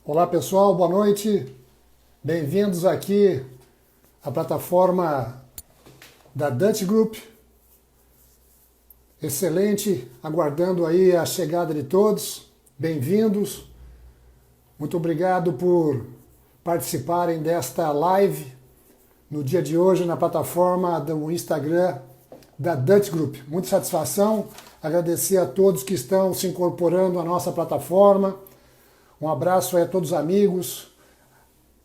Olá pessoal, boa noite. Bem-vindos aqui à plataforma da Dutch Group. Excelente, aguardando aí a chegada de todos. Bem-vindos. Muito obrigado por participarem desta live no dia de hoje na plataforma do Instagram da Dutch Group. Muita satisfação, agradecer a todos que estão se incorporando à nossa plataforma. Um abraço aí a todos os amigos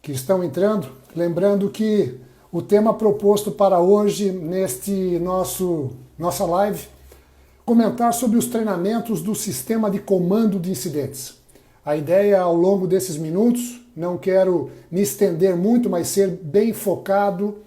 que estão entrando. Lembrando que o tema proposto para hoje, neste nossa live, comentar sobre os treinamentos do sistema de comando de incidentes. A ideia ao longo desses minutos, não quero me estender muito, mas ser bem focado,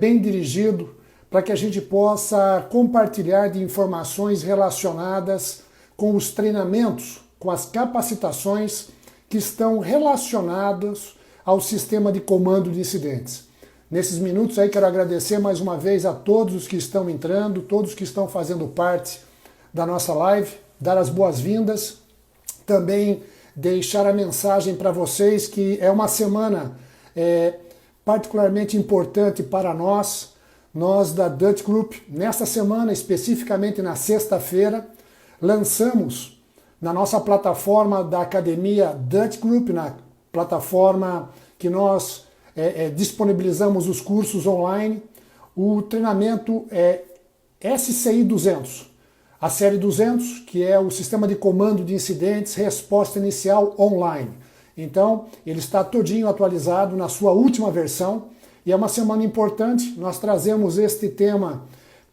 bem dirigido, para que a gente possa compartilhar de informações relacionadas com os treinamentos, com as capacitações que estão relacionadas ao sistema de comando de incidentes. Nesses minutos aí quero agradecer mais uma vez a todos os que estão entrando, todos que estão fazendo parte da nossa live, dar as boas-vindas, também deixar a mensagem para vocês que é uma semana particularmente importante para nós da Dutch Group. Nesta semana, especificamente na sexta-feira, lançamos na nossa plataforma da Academia Dutch Group, na plataforma que nós disponibilizamos os cursos online, o treinamento SCI 200, a série 200, que é o Sistema de Comando de Incidentes, Resposta Inicial Online. Então, ele está todinho atualizado na sua última versão, e é uma semana importante. Nós trazemos este tema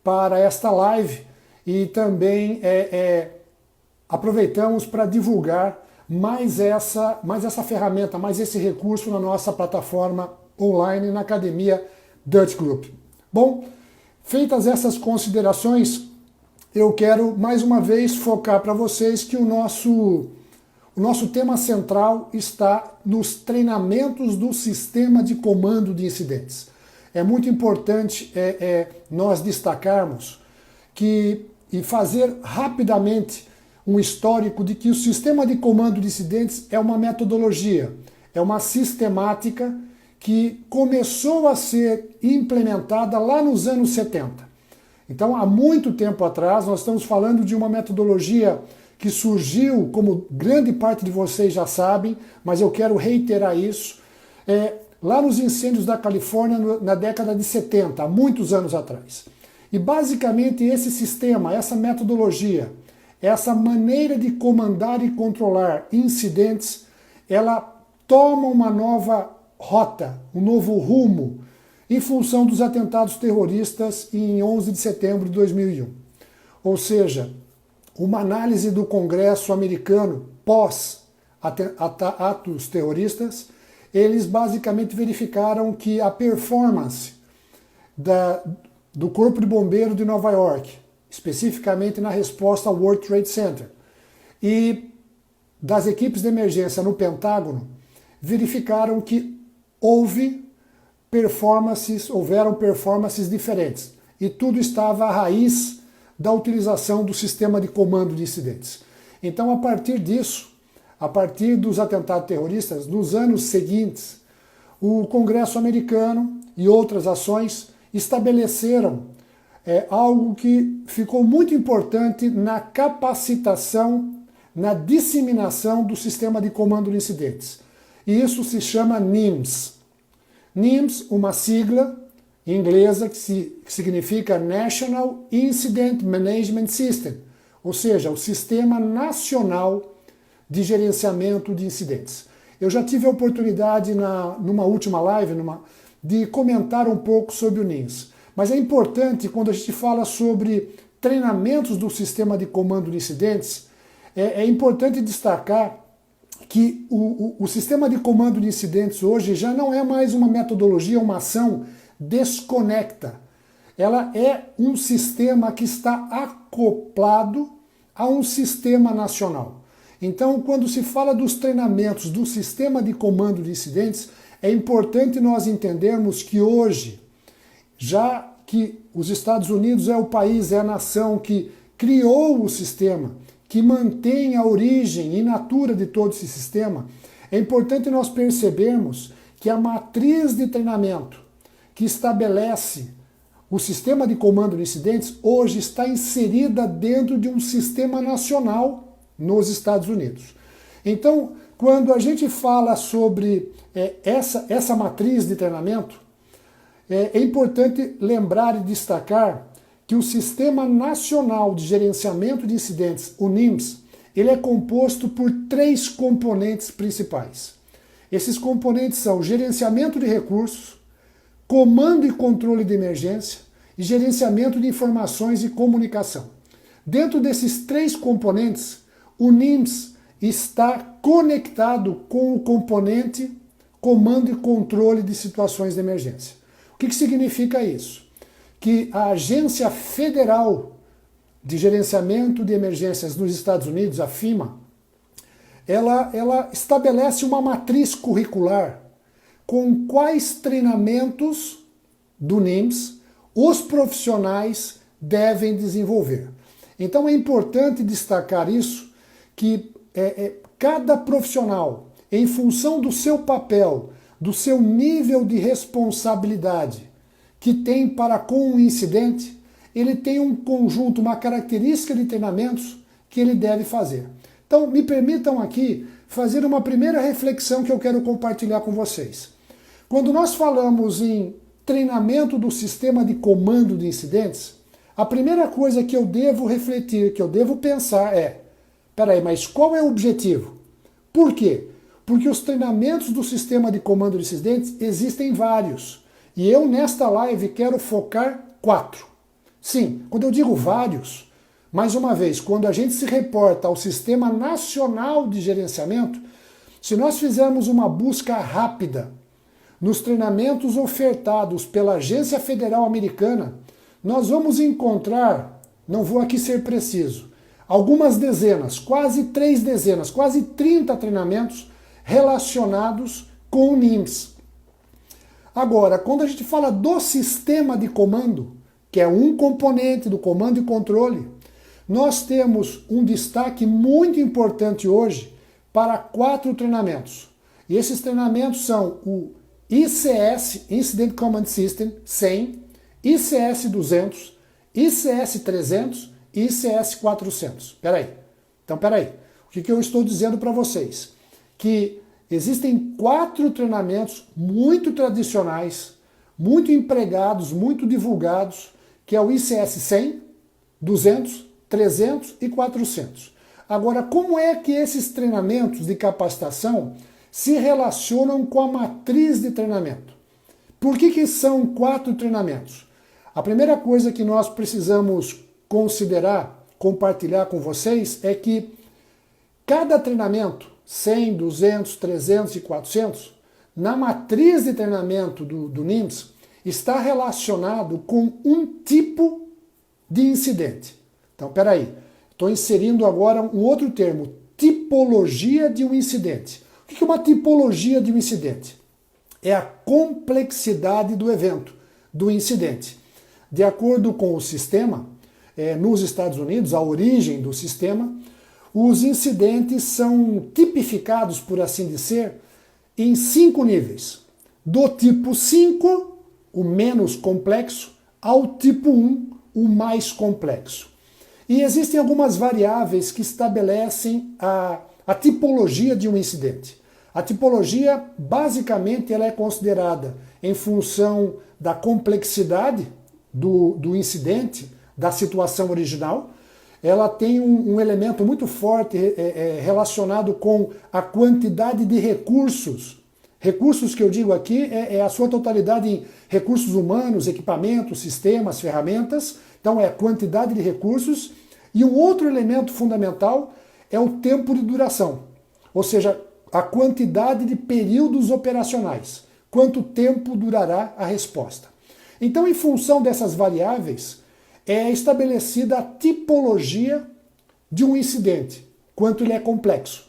para esta live e também aproveitamos para divulgar mais essa ferramenta, mais esse recurso na nossa plataforma online na Academia Dutch Group. Bom, feitas essas considerações, eu quero mais uma vez focar para vocês que o nosso tema central está nos treinamentos do sistema de comando de incidentes. É muito importante nós destacarmos e fazer rapidamente um histórico de que o sistema de comando de incidentes é uma metodologia, é uma sistemática que começou a ser implementada lá nos anos 70. Então, há muito tempo atrás, nós estamos falando de uma metodologia que surgiu, como grande parte de vocês já sabem, mas eu quero reiterar isso, lá nos incêndios da Califórnia na década de 70, há muitos anos atrás. E basicamente esse sistema, essa metodologia, essa maneira de comandar e controlar incidentes, ela toma uma nova rota, um novo rumo, em função dos atentados terroristas em 11 de setembro de 2001. Ou seja, uma análise do Congresso americano pós-atos terroristas, eles basicamente verificaram que a performance do Corpo de Bombeiro de Nova York, especificamente na resposta ao World Trade Center, e das equipes de emergência no Pentágono, verificaram que houveram performances diferentes. E tudo estava à raiz da utilização do sistema de comando de incidentes. Então, a partir disso, a partir dos atentados terroristas, nos anos seguintes, o Congresso americano e outras ações estabeleceram algo que ficou muito importante na capacitação, na disseminação do sistema de comando de incidentes. E isso se chama NIMS. NIMS, uma sigla inglesa que significa National Incident Management System, ou seja, o Sistema Nacional de Gerenciamento de Incidentes. Eu já tive a oportunidade, numa última live, de comentar um pouco sobre o NIMS. Mas é importante, quando a gente fala sobre treinamentos do sistema de comando de incidentes, é importante destacar que o sistema de comando de incidentes hoje já não é mais uma metodologia, uma ação desconecta. Ela é um sistema que está acoplado a um sistema nacional. Então, quando se fala dos treinamentos do sistema de comando de incidentes, é importante nós entendermos que hoje, já que os Estados Unidos é o país, é a nação que criou o sistema, que mantém a origem in natura de todo esse sistema, é importante nós percebermos que a matriz de treinamento que estabelece o sistema de comando de incidentes hoje está inserida dentro de um sistema nacional nos Estados Unidos. Então, quando a gente fala sobre essa matriz de treinamento, é importante lembrar e destacar que o Sistema Nacional de Gerenciamento de Incidentes, o NIMS, ele é composto por 3 componentes principais. Esses componentes são gerenciamento de recursos, comando e controle de emergência e gerenciamento de informações e comunicação. Dentro desses 3 componentes, o NIMS está conectado com o componente comando e controle de situações de emergência. O que significa isso? Que a Agência Federal de Gerenciamento de Emergências nos Estados Unidos, a FEMA, ela estabelece uma matriz curricular com quais treinamentos do NIMS os profissionais devem desenvolver. Então é importante destacar isso, que cada profissional, em função do seu papel, do seu nível de responsabilidade que tem para com o incidente, ele tem um conjunto, uma característica de treinamentos que ele deve fazer. Então, me permitam aqui fazer uma primeira reflexão que eu quero compartilhar com vocês. Quando nós falamos em treinamento do sistema de comando de incidentes, a primeira coisa que eu devo refletir, que eu devo pensar é: peraí, mas qual é o objetivo? Por quê? Porque os treinamentos do sistema de comando de incidentes existem vários. E eu, nesta live, quero focar 4. Sim, quando eu digo vários, mais uma vez, quando a gente se reporta ao Sistema Nacional de Gerenciamento, se nós fizermos uma busca rápida nos treinamentos ofertados pela Agência Federal Americana, nós vamos encontrar, não vou aqui ser preciso, algumas dezenas, quase 3 dezenas, quase 30 treinamentos relacionados com o NIMS. Agora, quando a gente fala do sistema de comando, que é um componente do comando e controle, nós temos um destaque muito importante hoje para 4 treinamentos. E esses treinamentos são o ICS, Incident Command System 100, ICS 200, ICS 300 e ICS 400. Peraí. O que eu estou dizendo para vocês? Que existem 4 treinamentos muito tradicionais, muito empregados, muito divulgados, que é o ICS 100, 200, 300 e 400. Agora, como é que esses treinamentos de capacitação se relacionam com a matriz de treinamento? Por que são 4 treinamentos? A primeira coisa que nós precisamos considerar, compartilhar com vocês, é que cada treinamento, 100, 200, 300 e 400, na matriz de treinamento do NIMS, está relacionado com um tipo de incidente. Então, peraí, estou inserindo agora um outro termo, tipologia de um incidente. O que é uma tipologia de um incidente? É a complexidade do evento, do incidente. De acordo com o sistema, nos Estados Unidos, a origem do sistema, os incidentes são tipificados, por assim dizer, em 5 níveis. Do tipo 5, o menos complexo, ao tipo 1, o mais complexo. E existem algumas variáveis que estabelecem a tipologia de um incidente. A tipologia, basicamente, ela é considerada em função da complexidade do incidente, da situação original. Ela tem um elemento muito forte relacionado com a quantidade de recursos. Recursos que eu digo aqui é a sua totalidade em recursos humanos, equipamentos, sistemas, ferramentas. Então é a quantidade de recursos. E um outro elemento fundamental é o tempo de duração. Ou seja, a quantidade de períodos operacionais. Quanto tempo durará a resposta. Então, em função dessas variáveis, é estabelecida a tipologia de um incidente, quanto ele é complexo.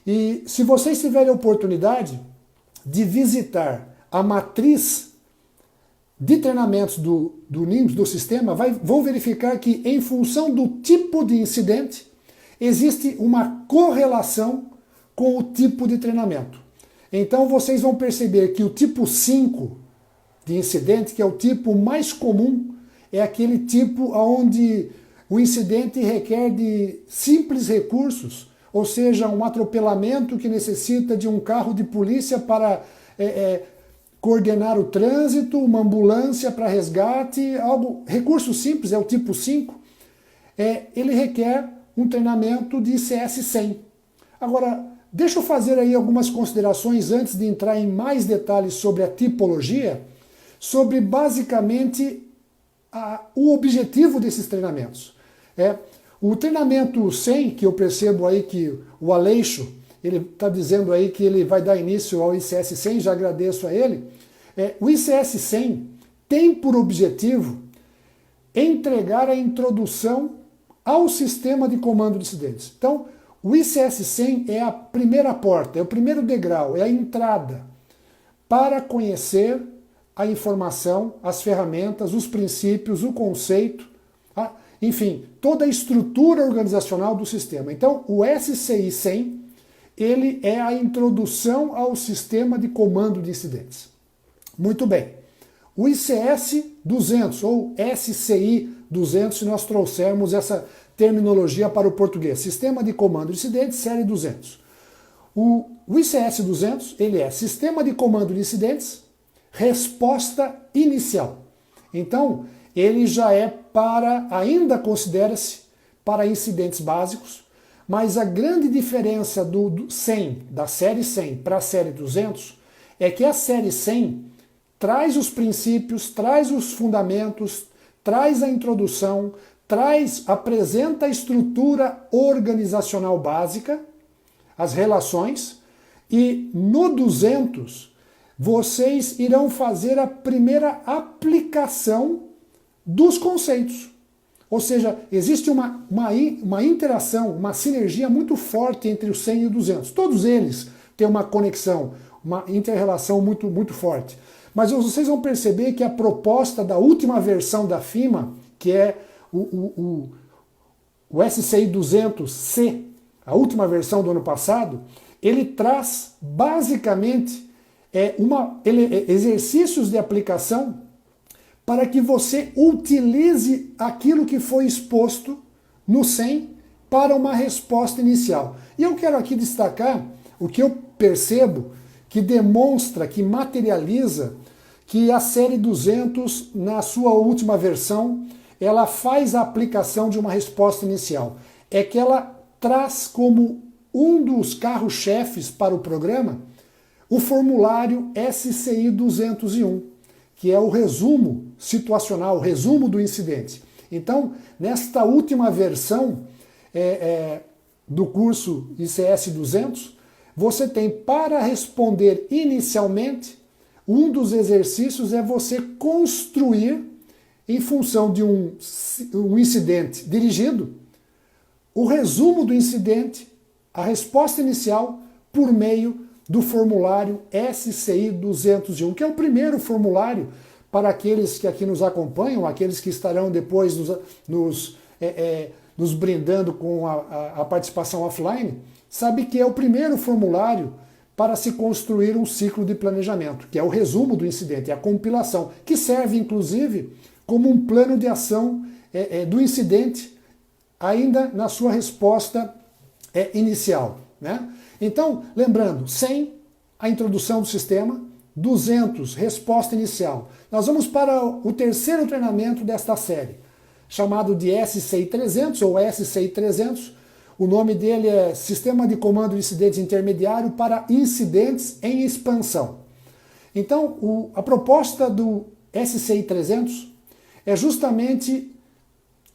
E se vocês tiverem a oportunidade de visitar a matriz de treinamentos do NIMS, do sistema, vão verificar que, em função do tipo de incidente, existe uma correlação com o tipo de treinamento. Então vocês vão perceber que o tipo 5 de incidente, que é o tipo mais comum, é aquele tipo onde o incidente requer de simples recursos, ou seja, um atropelamento que necessita de um carro de polícia para coordenar o trânsito, uma ambulância para resgate, recurso simples, é o tipo 5, ele requer um treinamento de ICS-100. Agora, deixa eu fazer aí algumas considerações antes de entrar em mais detalhes sobre a tipologia, sobre basicamente o objetivo desses treinamentos. O treinamento 100, que eu percebo aí que o Aleixo, ele está dizendo aí que ele vai dar início ao ICS 100, já agradeço a ele. O ICS 100 tem por objetivo entregar a introdução ao sistema de comando de incidentes. Então, o ICS 100 é a primeira porta, é o primeiro degrau, é a entrada para conhecer a informação, as ferramentas, os princípios, o conceito, enfim, toda a estrutura organizacional do sistema. Então, o SCI 100, ele é a introdução ao sistema de comando de incidentes. Muito bem. O ICS 200, ou SCI 200, se nós trouxermos essa terminologia para o português, Sistema de Comando de Incidentes, série 200. O ICS 200, ele é Sistema de Comando de Incidentes, resposta inicial. Então, ele já é ainda considera-se para incidentes básicos, mas a grande diferença do 100, da série 100 para a série 200, é que a série 100 traz os princípios, traz os fundamentos, traz a introdução, apresenta a estrutura organizacional básica, as relações, e no 200 vocês irão fazer a primeira aplicação dos conceitos. Ou seja, existe uma interação, uma sinergia muito forte entre o 100 e o 200. Todos eles têm uma conexão, uma inter-relação muito, muito forte. Mas vocês vão perceber que a proposta da última versão da FIMA, que é o SCI 200C, a última versão do ano passado, ele traz basicamente exercícios de aplicação para que você utilize aquilo que foi exposto no 100 para uma resposta inicial. E eu quero aqui destacar o que eu percebo que demonstra, que materializa que a série 200, na sua última versão, ela faz a aplicação de uma resposta inicial. É que ela traz como um dos carros-chefes para o programa o formulário SCI 201, que é o resumo situacional, o resumo do incidente. Então, nesta última versão do curso ICS 200, você tem, para responder inicialmente, um dos exercícios é você construir, em função de um incidente dirigido, o resumo do incidente, a resposta inicial, por meio do formulário SCI 201, que é o primeiro formulário para aqueles que aqui nos acompanham, aqueles que estarão depois nos brindando com a participação offline, sabe que é o primeiro formulário para se construir um ciclo de planejamento, que é o resumo do incidente, a compilação, que serve inclusive como um plano de ação do incidente, ainda na sua resposta inicial, né? Então, lembrando, 100, a introdução do sistema, 200, resposta inicial. Nós vamos para o terceiro treinamento desta série, chamado de SCI 300 ou SCI 300. O nome dele é Sistema de Comando de Incidentes Intermediário para Incidentes em Expansão. Então, a proposta do SCI 300 é justamente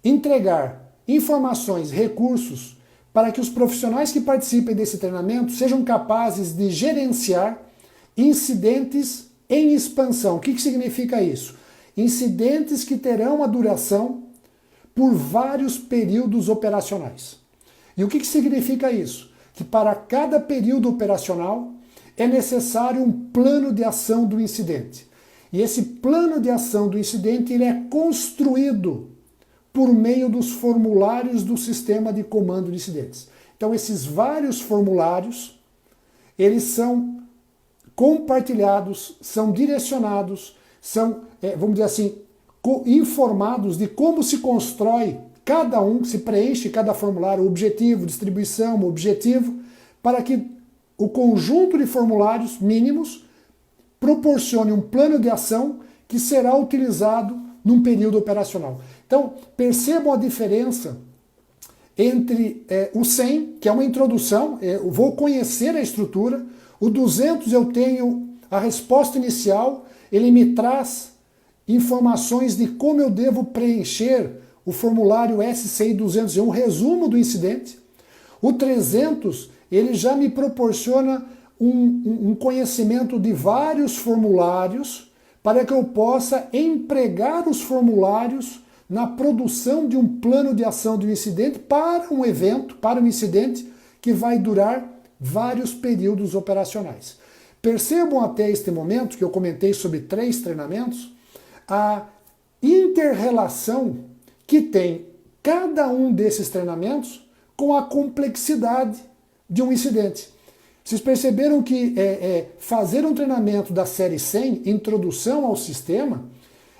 entregar informações, recursos, para que os profissionais que participem desse treinamento sejam capazes de gerenciar incidentes em expansão. O que significa isso? Incidentes que terão a duração por vários períodos operacionais. E o que significa isso? Que para cada período operacional é necessário um plano de ação do incidente. E esse plano de ação do incidente ele é construído por meio dos formulários do sistema de comando de incidentes. Então, esses vários formulários, eles são compartilhados, são direcionados, são, vamos dizer assim, informados de como se constrói cada um, se preenche cada formulário, objetivo, distribuição, objetivo, para que o conjunto de formulários mínimos proporcione um plano de ação que será utilizado num período operacional. Então, percebam a diferença entre o 100, que é uma introdução, eu vou conhecer a estrutura, o 200 eu tenho a resposta inicial, ele me traz informações de como eu devo preencher o formulário SCI 201, um resumo do incidente. O 300, ele já me proporciona um conhecimento de vários formulários para que eu possa empregar os formulários na produção de um plano de ação de um incidente para um evento, para um incidente que vai durar vários períodos operacionais. Percebam até este momento, que eu comentei sobre 3 treinamentos, a inter-relação que tem cada um desses treinamentos com a complexidade de um incidente. Vocês perceberam que fazer um treinamento da série 100, Introdução ao Sistema,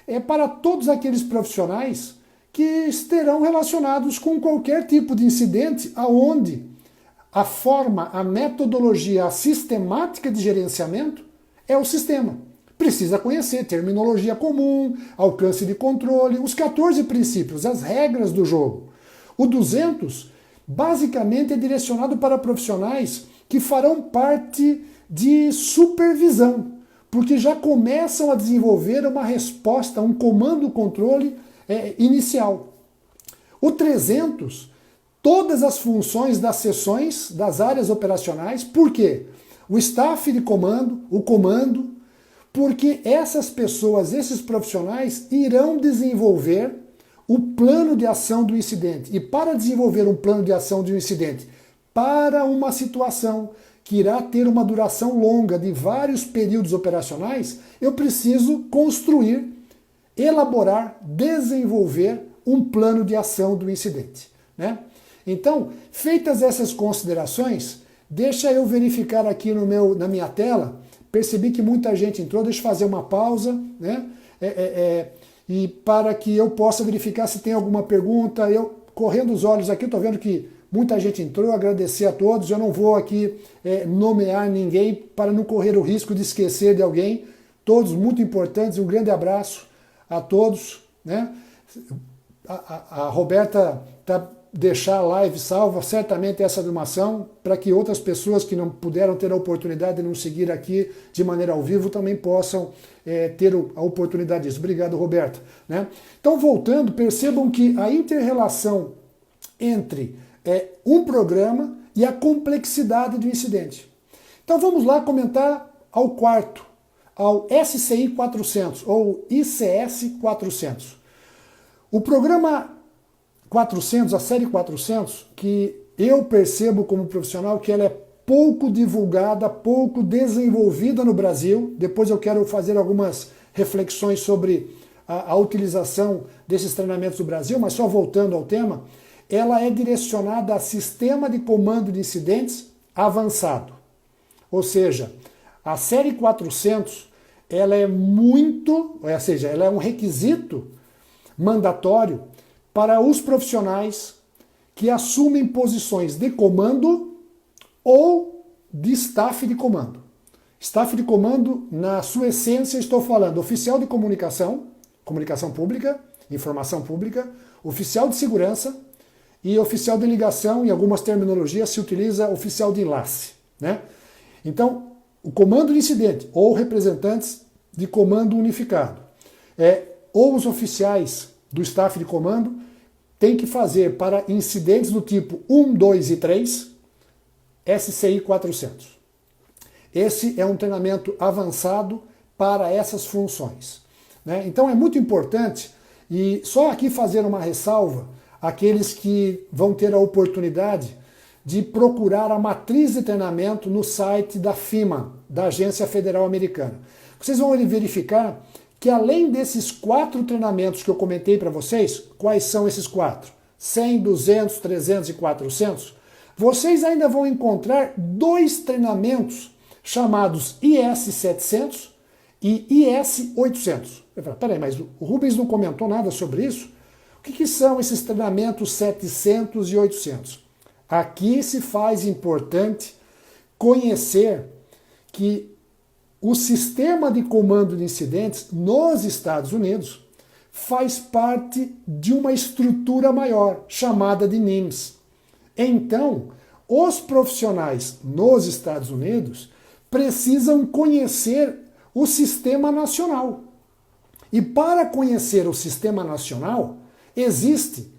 é para todos aqueles profissionais que estarão relacionados com qualquer tipo de incidente aonde a forma, a metodologia, a sistemática de gerenciamento é o sistema. Precisa conhecer terminologia comum, alcance de controle, os 14 princípios, as regras do jogo. O 200, basicamente, é direcionado para profissionais que farão parte de supervisão, porque já começam a desenvolver uma resposta, um comando-controle inicial. O 300, todas as funções das sessões, das áreas operacionais, por quê? O staff de comando, o comando, porque essas pessoas, esses profissionais, irão desenvolver o plano de ação do incidente. E para desenvolver um plano de ação de um incidente para uma situação que irá ter uma duração longa de vários períodos operacionais, eu preciso construir, elaborar, desenvolver um plano de ação do incidente, né? Então, feitas essas considerações, deixa eu verificar aqui na minha tela. Percebi que muita gente entrou, deixa eu fazer uma pausa, né? E para que eu possa verificar se tem alguma pergunta. Eu, correndo os olhos aqui, estou vendo que muita gente entrou, agradecer a todos. Eu não vou aqui nomear ninguém para não correr o risco de esquecer de alguém. Todos muito importantes, um grande abraço a todos, né? A Roberta está deixar a live salva, certamente essa animação, para que outras pessoas que não puderam ter a oportunidade de nos seguir aqui de maneira ao vivo também possam ter a oportunidade disso. Obrigado, Roberto. Né? Então, voltando, percebam que a inter-relação entre um programa e a complexidade do incidente. Então, vamos lá comentar ao quarto, ao SCI 400, ou ICS 400. O programa 400, a série 400, que eu percebo como profissional que ela é pouco divulgada, pouco desenvolvida no Brasil. Depois eu quero fazer algumas reflexões sobre a utilização desses treinamentos no Brasil, mas só voltando ao tema, ela é direcionada a sistema de comando de incidentes avançado. Ou seja, a série 400, ela é ela é um requisito mandatório para os profissionais que assumem posições de comando ou de staff de comando. Staff de comando, na sua essência, estou falando oficial de comunicação, comunicação pública, informação pública, oficial de segurança e oficial de ligação. Em algumas terminologias se utiliza oficial de enlace, né? Então, o comando de incidente ou representantes de comando unificado, ou os oficiais do staff de comando, tem que fazer para incidentes do tipo 1, 2 e 3, SCI 400. Esse é um treinamento avançado para essas funções, né? Então é muito importante, e só aqui fazer uma ressalva, aqueles que vão ter a oportunidade de procurar a matriz de treinamento no site da FIMA, da Agência Federal Americana. Vocês vão verificar que além desses 4 treinamentos que eu comentei para vocês, quais são esses 4? 100, 200, 300 e 400, vocês ainda vão encontrar 2 treinamentos chamados IS-700 e IS-800. Peraí, mas o Rubens não comentou nada sobre isso? O que são esses treinamentos 700 e 800? Aqui se faz importante conhecer que o sistema de comando de incidentes nos Estados Unidos faz parte de uma estrutura maior, chamada de NIMS. Então, os profissionais nos Estados Unidos precisam conhecer o sistema nacional. E para conhecer o sistema nacional, existe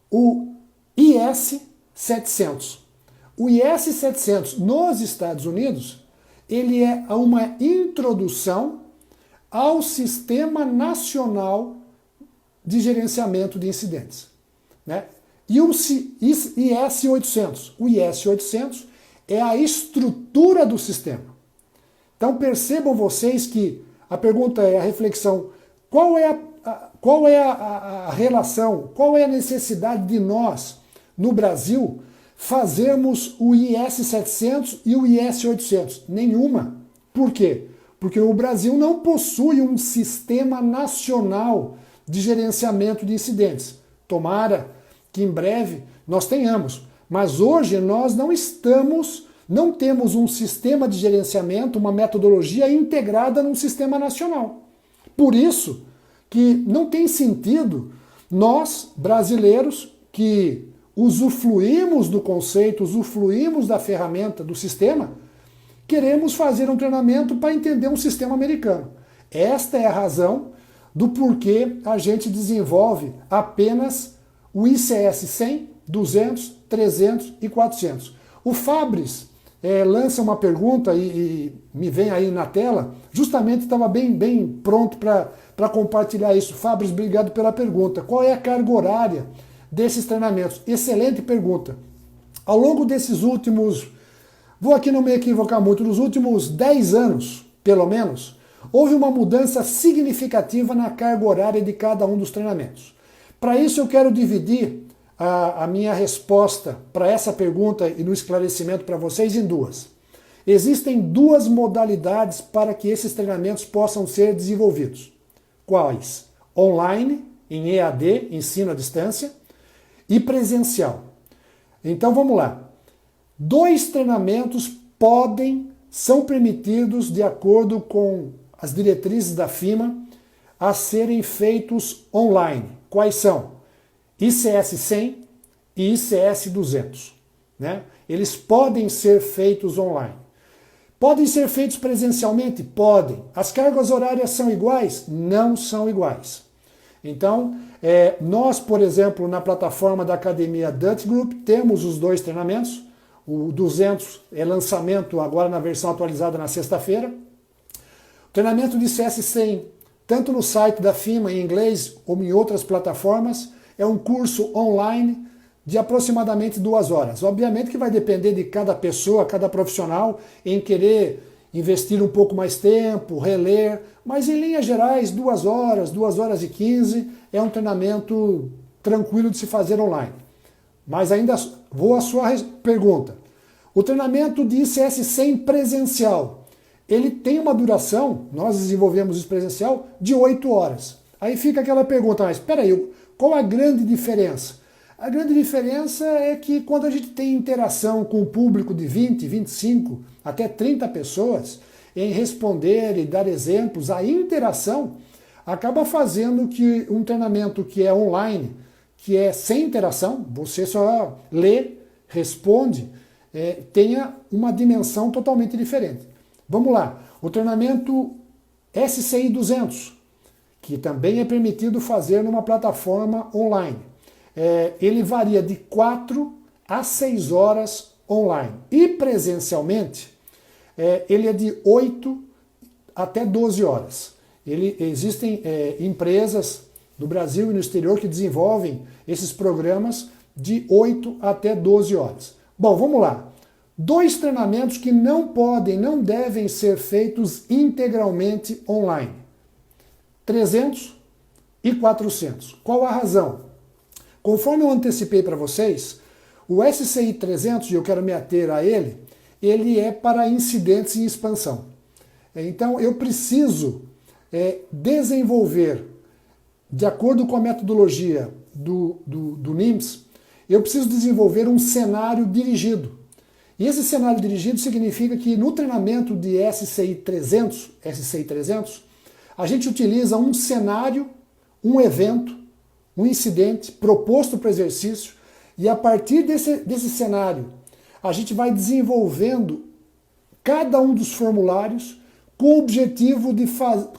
o IS-700. O IS-700 nos Estados Unidos, ele é uma introdução ao Sistema Nacional de Gerenciamento de Incidentes, né? E o IS-800? O IS-800 é a estrutura do sistema. Então percebam vocês que a pergunta é, a reflexão, qual é a relação, qual é a necessidade de nós, no Brasil, fazermos o IS-700 e o IS-800? Nenhuma. Por quê? Porque o Brasil não possui um sistema nacional de gerenciamento de incidentes. Tomara que em breve nós tenhamos. Mas hoje nós não temos um sistema de gerenciamento, uma metodologia integrada num sistema nacional. Por isso que não tem sentido nós, brasileiros, que usufruímos do conceito, usufruímos da ferramenta, do sistema, queremos fazer um treinamento para entender um sistema americano. Esta é a razão do porquê a gente desenvolve apenas o ICS 100, 200, 300 e 400. O Fabris lança uma pergunta e me vem aí na tela, justamente estava bem pronto para compartilhar isso. Fabris, obrigado pela pergunta. Qual é a carga horária desses treinamentos? Excelente pergunta. Ao longo desses últimos, vou aqui não me equivocar muito, nos últimos 10 anos, pelo menos, houve uma mudança significativa na carga horária de cada um dos treinamentos. Para isso eu quero dividir a minha resposta para essa pergunta e no esclarecimento para vocês em duas. Existem duas modalidades para que esses treinamentos possam ser desenvolvidos. Quais? Online, em EAD, ensino à distância, e presencial. Então vamos lá. 2 treinamentos são permitidos, de acordo com as diretrizes da FIMA, a serem feitos online. Quais são? ICS 100 e ICS 200. Né? Eles podem ser feitos online. Podem ser feitos presencialmente? Podem. As cargas horárias são iguais? Não são iguais. Então, nós, por exemplo, na plataforma da Academia Dutch Group, temos os 2 treinamentos. O 200 é lançamento agora na versão atualizada na sexta-feira. O treinamento de ICS 100, tanto no site da FIMA em inglês ou em outras plataformas, é um curso online de aproximadamente 2 horas. Obviamente que vai depender de cada pessoa, cada profissional, em querer investir um pouco mais tempo, reler, mas em linhas gerais, 2 horas, 2 horas e 15, é um treinamento tranquilo de se fazer online. Mas ainda vou à sua pergunta. O treinamento de ICS 100 presencial, ele tem uma duração, nós desenvolvemos isso presencial, de 8 horas. Aí fica aquela pergunta, mas espera aí, qual a grande diferença? A grande diferença é que quando a gente tem interação com o público de 20, 25, até 30 pessoas, em responder e dar exemplos, a interação acaba fazendo que um treinamento que é online, que é sem interação, você só lê, responde, tenha uma dimensão totalmente diferente. Vamos lá, o treinamento SCI 200, que também é permitido fazer numa plataforma online. Ele varia de 4 a 6 horas online. E presencialmente, ele é de 8 até 12 horas. Existem empresas do Brasil e no exterior que desenvolvem esses programas de 8 até 12 horas. Bom, vamos lá. 2 treinamentos que não devem ser feitos integralmente online. 300 e 400. Qual a razão? Conforme eu antecipei para vocês, o SCI 300, e eu quero me ater a ele, ele é para incidentes em expansão. Então eu preciso desenvolver, de acordo com a metodologia do NIMS, eu preciso desenvolver um cenário dirigido. E esse cenário dirigido significa que no treinamento de SCI 300, a gente utiliza um cenário, um evento, um incidente proposto para o exercício, e a partir desse cenário, a gente vai desenvolvendo cada um dos formulários com o objetivo de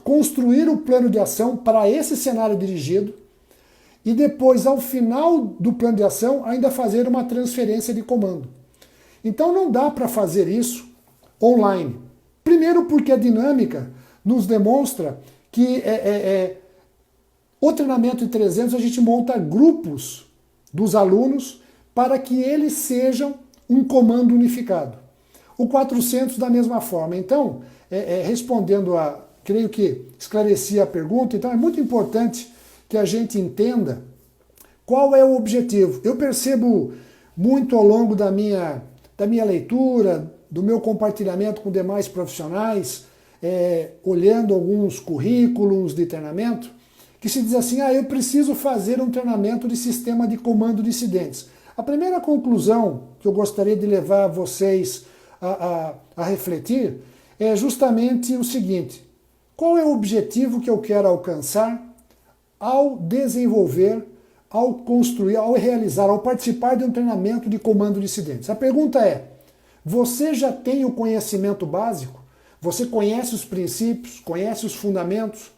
construir o plano de ação para esse cenário dirigido e depois, ao final do plano de ação, ainda fazer uma transferência de comando. Então não dá para fazer isso online. Primeiro porque a dinâmica nos demonstra que o treinamento de 300 a gente monta grupos dos alunos para que eles sejam um comando unificado. O 400 da mesma forma. Então, respondendo creio que esclareci a pergunta, então é muito importante que a gente entenda qual é o objetivo. Eu percebo muito ao longo da minha leitura, do meu compartilhamento com demais profissionais, olhando alguns currículos de treinamento, que se diz assim, eu preciso fazer um treinamento de sistema de comando de incidentes. A primeira conclusão que eu gostaria de levar vocês a refletir é justamente o seguinte: qual é o objetivo que eu quero alcançar ao desenvolver, ao construir, ao realizar, ao participar de um treinamento de comando de incidentes? A pergunta é, você já tem o conhecimento básico? Você conhece os princípios, conhece os fundamentos,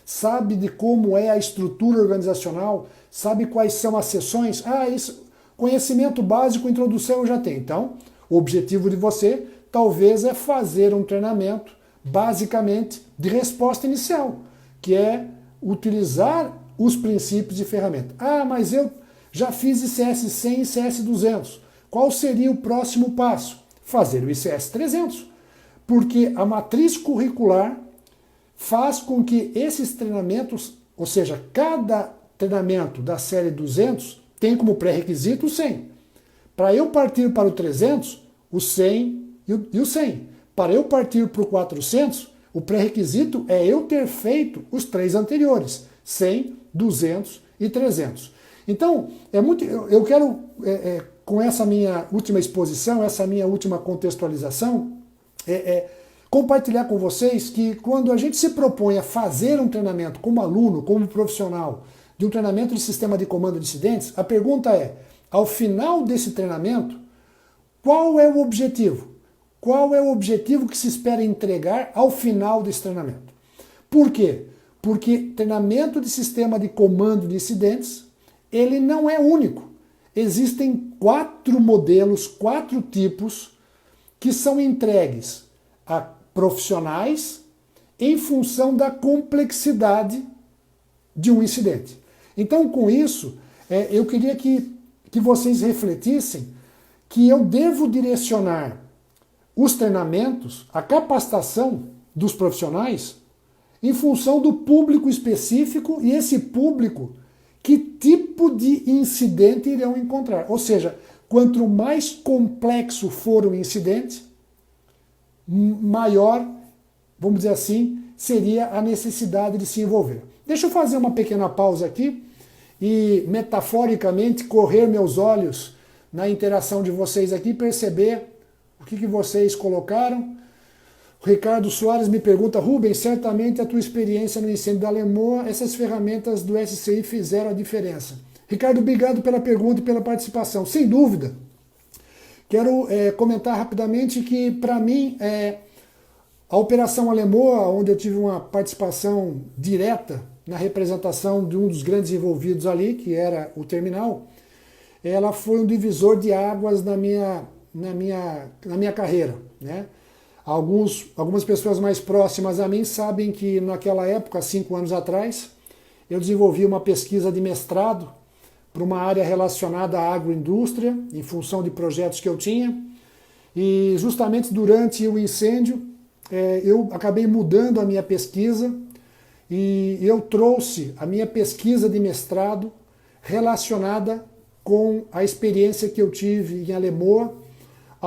sabe de como é a estrutura organizacional, sabe quais são as sessões? Isso, conhecimento básico, introdução eu já tenho. Então, o objetivo de você talvez é fazer um treinamento, basicamente, de resposta inicial, que é utilizar os princípios de ferramenta. Mas eu já fiz ICS 100 e ICS 200. Qual seria o próximo passo? Fazer o ICS 300. Porque a matriz curricular faz com que esses treinamentos, ou seja, cada treinamento da série 200 tem como pré-requisito o 100. Para eu partir para o 300, o 100 e o 100. Para eu partir para o 400, o pré-requisito é eu ter feito os 3 anteriores, 100, 200 e 300. Então, eu quero, com essa minha última exposição, essa minha última contextualização, compartilhar com vocês que quando a gente se propõe a fazer um treinamento como aluno, como profissional, de um treinamento de sistema de comando de incidentes, a pergunta é, ao final desse treinamento, qual é o objetivo? Qual é o objetivo que se espera entregar ao final desse treinamento? Por quê? Porque treinamento de sistema de comando de incidentes, ele não é único. Existem 4 modelos, 4 tipos que são entregues a profissionais em função da complexidade de um incidente. Então, com isso, eu queria que vocês refletissem que eu devo direcionar os treinamentos, a capacitação dos profissionais, em função do público específico e esse público, que tipo de incidente irão encontrar. Ou seja, quanto mais complexo for o incidente, maior, vamos dizer assim, seria a necessidade de se envolver. Deixa eu fazer uma pequena pausa aqui e, metaforicamente, correr meus olhos na interação de vocês aqui, perceber o que vocês colocaram. O Ricardo Soares me pergunta, Rubens, certamente a tua experiência no incêndio da Alemoa, essas ferramentas do SCI fizeram a diferença. Ricardo, obrigado pela pergunta e pela participação. Sem dúvida. Quero comentar rapidamente que, para mim, a Operação Alemoa, onde eu tive uma participação direta na representação de um dos grandes envolvidos ali, que era o terminal, ela foi um divisor de águas na minha carreira, né? Algumas pessoas mais próximas a mim sabem que naquela época, 5 anos atrás, eu desenvolvi uma pesquisa de mestrado para uma área relacionada à agroindústria, em função de projetos que eu tinha, e justamente durante o incêndio eu acabei mudando a minha pesquisa e eu trouxe a minha pesquisa de mestrado relacionada com a experiência que eu tive em Alemoa,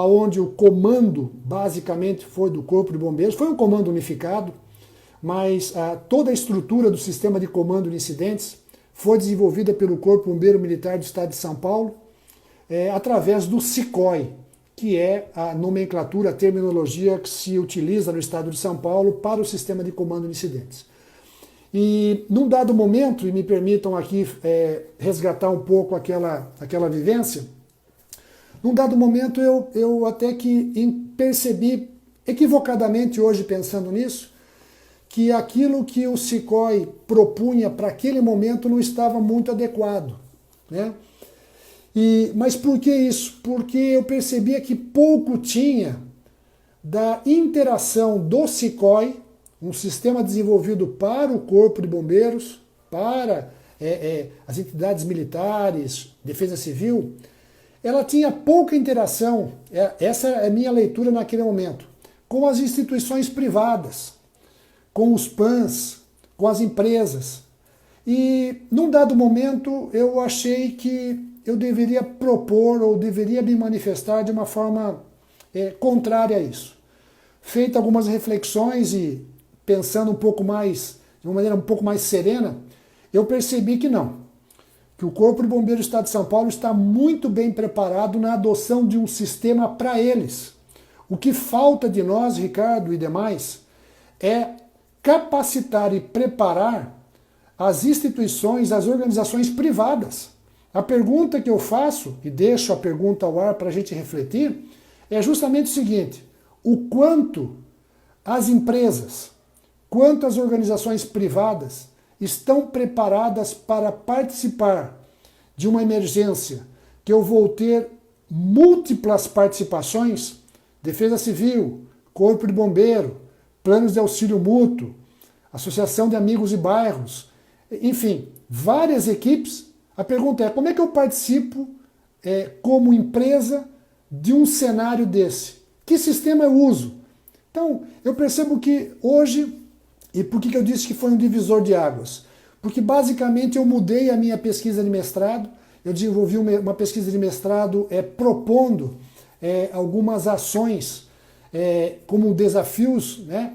onde o comando basicamente foi do Corpo de Bombeiros, foi um comando unificado, mas toda a estrutura do sistema de comando de incidentes foi desenvolvida pelo Corpo Bombeiro Militar do Estado de São Paulo, através do SICOI, que é a nomenclatura, a terminologia que se utiliza no Estado de São Paulo para o sistema de comando de incidentes. E num dado momento, e me permitam aqui resgatar um pouco aquela vivência, num dado momento eu até que percebi, equivocadamente hoje pensando nisso, que aquilo que o SICOI propunha para aquele momento não estava muito adequado, né? Mas por que isso? Porque eu percebia que pouco tinha da interação do SICOI, um sistema desenvolvido para o Corpo de Bombeiros, para as entidades militares, Defesa Civil. Ela tinha pouca interação, essa é a minha leitura naquele momento, com as instituições privadas, com os PANs, com as empresas. E num dado momento eu achei que eu deveria propor ou deveria me manifestar de uma forma contrária a isso. Feito algumas reflexões e pensando um pouco mais, de uma maneira um pouco mais serena, eu percebi que não. Que o Corpo de Bombeiros do Estado de São Paulo está muito bem preparado na adoção de um sistema para eles. O que falta de nós, Ricardo e demais, é capacitar e preparar as instituições, as organizações privadas. A pergunta que eu faço, e deixo a pergunta ao ar para a gente refletir, é justamente o seguinte: o quanto as empresas, quanto as organizações privadas estão preparadas para participar de uma emergência que eu vou ter múltiplas participações, Defesa Civil, Corpo de Bombeiro, planos de auxílio mútuo, Associação de Amigos e Bairros, enfim, várias equipes. A pergunta é, como é que eu participo como empresa de um cenário desse? Que sistema eu uso? Então, eu percebo que hoje, e por que eu disse que foi um divisor de águas? Porque basicamente eu mudei a minha pesquisa de mestrado, eu desenvolvi uma pesquisa de mestrado propondo algumas ações como desafios, né,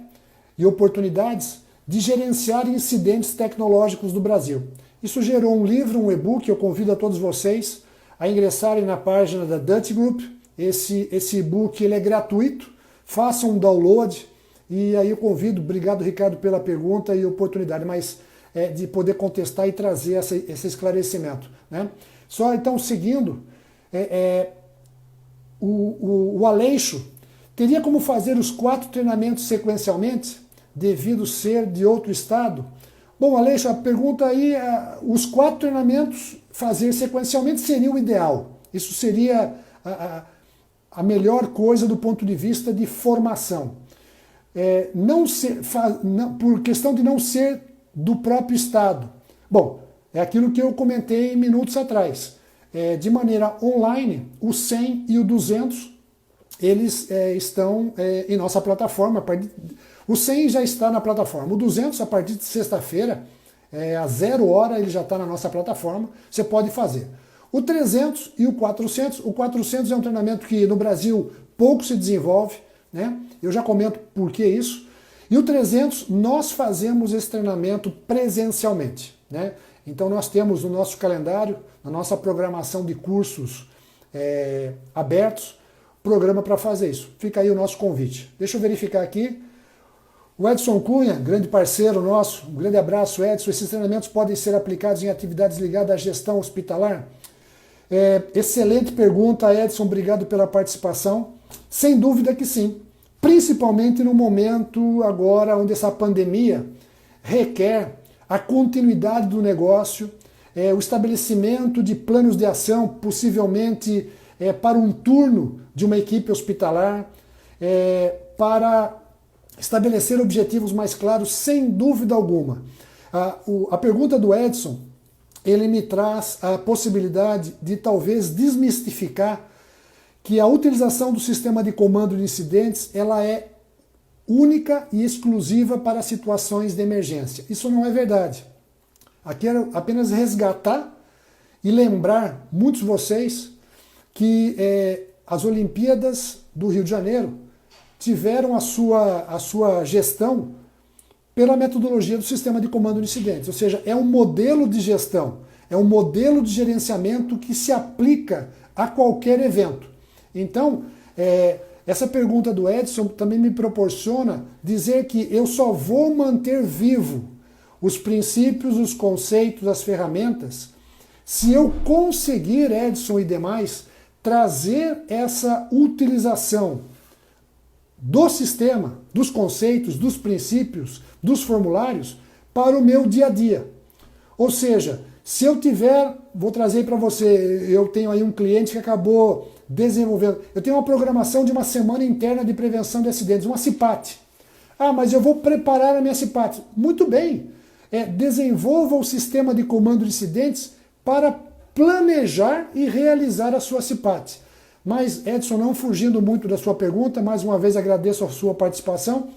e oportunidades de gerenciar incidentes tecnológicos do Brasil. Isso gerou um livro, um e-book. Eu convido a todos vocês a ingressarem na página da Dutch Group. Esse e-book ele é gratuito, façam um download e aí eu convido, obrigado Ricardo pela pergunta e oportunidade, mas de poder contestar e trazer esse esclarecimento, né? Só então seguindo, o Aleixo teria como fazer os 4 treinamentos sequencialmente, devido ser de outro estado? Bom, Aleixo, a pergunta aí, os 4 treinamentos fazer sequencialmente seria o ideal. Isso seria a melhor coisa do ponto de vista de formação. Por questão de não ser do próprio estado. Bom, é aquilo que eu comentei minutos atrás. De maneira online, o 100 e o 200, eles estão em nossa plataforma. O 100 já está na plataforma. O 200, a partir de sexta-feira, às 0 hora, ele já está na nossa plataforma. Você pode fazer. O 300 e o 400 é um treinamento que no Brasil pouco se desenvolve, né? Eu já comento por que isso. E o 300, nós fazemos esse treinamento presencialmente, né? Então nós temos no nosso calendário, na nossa programação de cursos abertos, programa para fazer isso. Fica aí o nosso convite. Deixa eu verificar aqui. O Edson Cunha, grande parceiro nosso, um grande abraço, Edson. Esses treinamentos podem ser aplicados em atividades ligadas à gestão hospitalar? Excelente pergunta, Edson, obrigado pela participação. Sem dúvida que sim, principalmente no momento agora onde essa pandemia requer a continuidade do negócio, o estabelecimento de planos de ação, possivelmente para um turno de uma equipe hospitalar, para estabelecer objetivos mais claros, sem dúvida alguma. A pergunta do Edson, ele me traz a possibilidade de talvez desmistificar que a utilização do sistema de comando de incidentes ela é única e exclusiva para situações de emergência. Isso não é verdade. Aqui é apenas resgatar e lembrar muitos de vocês que as Olimpíadas do Rio de Janeiro tiveram a sua gestão pela metodologia do sistema de comando de incidentes, ou seja, é um modelo de gestão, é um modelo de gerenciamento que se aplica a qualquer evento. Então, essa pergunta do Edson também me proporciona dizer que eu só vou manter vivo os princípios, os conceitos, as ferramentas, se eu conseguir, Edson e demais, trazer essa utilização do sistema, dos conceitos, dos princípios, dos formulários para o meu dia a dia. Ou seja, se eu tiver, vou trazer para você, eu tenho aí um cliente que acabou desenvolvendo, eu tenho uma programação de uma semana interna de prevenção de acidentes, uma CIPAT. Ah, mas eu vou preparar a minha CIPAT. Muito bem, desenvolva o sistema de comando de incidentes para planejar e realizar a sua CIPAT. Mas, Edson, não fugindo muito da sua pergunta, mais uma vez agradeço a sua participação.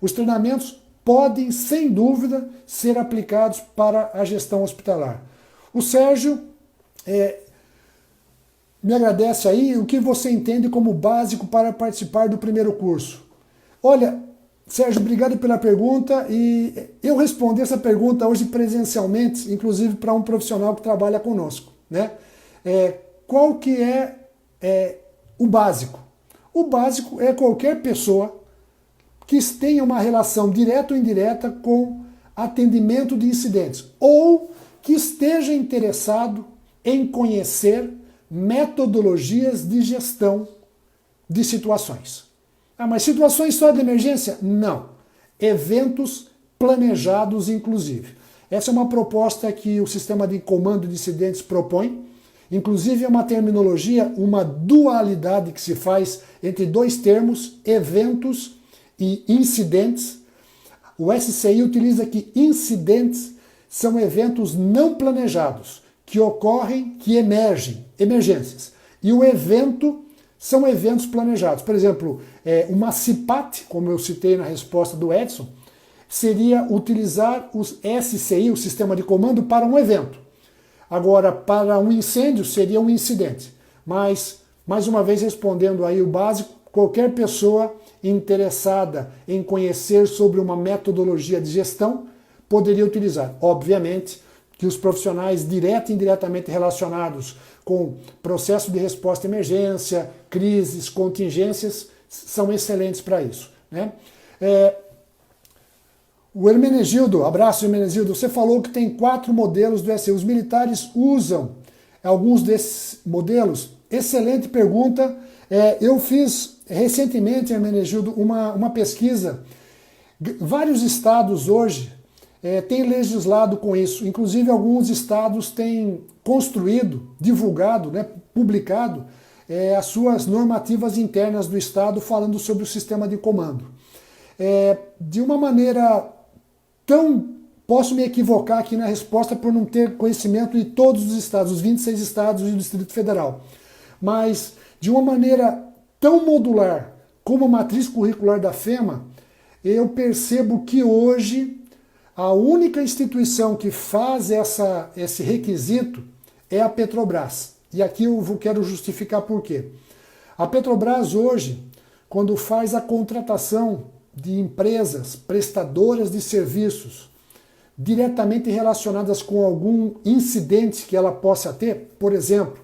Os treinamentos podem, sem dúvida, ser aplicados para a gestão hospitalar. O Sérgio me agradece aí o que você entende como básico para participar do primeiro curso. Olha, Sérgio, obrigado pela pergunta, e eu respondi essa pergunta hoje presencialmente, inclusive para um profissional que trabalha conosco, né? Qual que é o básico? O básico é qualquer pessoa que tenha uma relação direta ou indireta com atendimento de incidentes, ou que esteja interessado em conhecer metodologias de gestão de situações. Ah, mas situações só de emergência? Não. Eventos planejados, inclusive. Essa é uma proposta que o sistema de comando de incidentes propõe. Inclusive é uma terminologia, uma dualidade que se faz entre dois termos, eventos e incidentes. O SCI utiliza que incidentes são eventos não planejados, que ocorrem, que emergem, emergências. E o evento são eventos planejados. Por exemplo, uma CIPAT, como eu citei na resposta do Edson, seria utilizar os SCI, o sistema de comando, para um evento. Agora, para um incêndio, seria um incidente. Mas, mais uma vez, respondendo aí o básico, qualquer pessoa interessada em conhecer sobre uma metodologia de gestão poderia utilizar. Obviamente que os profissionais direta e indiretamente relacionados com processo de resposta à emergência, crises, contingências, são excelentes para isso, né? O Hermenegildo, abraço Hermenegildo, você falou que tem 4 modelos do SCI. Os militares usam alguns desses modelos? Excelente pergunta. Eu fiz recentemente, Hermenegildo, uma pesquisa. Vários estados hoje têm legislado com isso. Inclusive alguns estados têm construído, divulgado, né, publicado as suas normativas internas do estado falando sobre o sistema de comando. De uma maneira posso me equivocar aqui na resposta por não ter conhecimento de todos os estados, os 26 estados e o Distrito Federal. Mas, de uma maneira tão modular como a matriz curricular da FEMA, eu percebo que hoje a única instituição que faz esse requisito é a Petrobras. E aqui eu quero justificar por quê. A Petrobras hoje, quando faz a contratação de empresas prestadoras de serviços diretamente relacionadas com algum incidente que ela possa ter, por exemplo,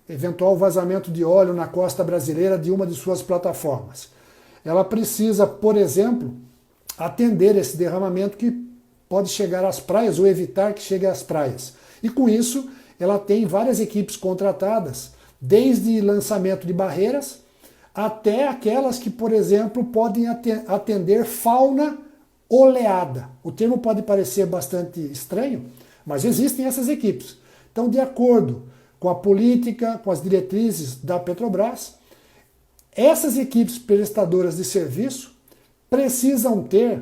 eventual vazamento de óleo na costa brasileira de uma de suas plataformas. Ela precisa, por exemplo, atender esse derramamento que pode chegar às praias ou evitar que chegue às praias. E com isso, ela tem várias equipes contratadas, desde lançamento de barreiras até aquelas que, por exemplo, podem atender fauna oleada. O termo pode parecer bastante estranho, mas existem essas equipes. Então, de acordo com a política, com as diretrizes da Petrobras, essas equipes prestadoras de serviço precisam ter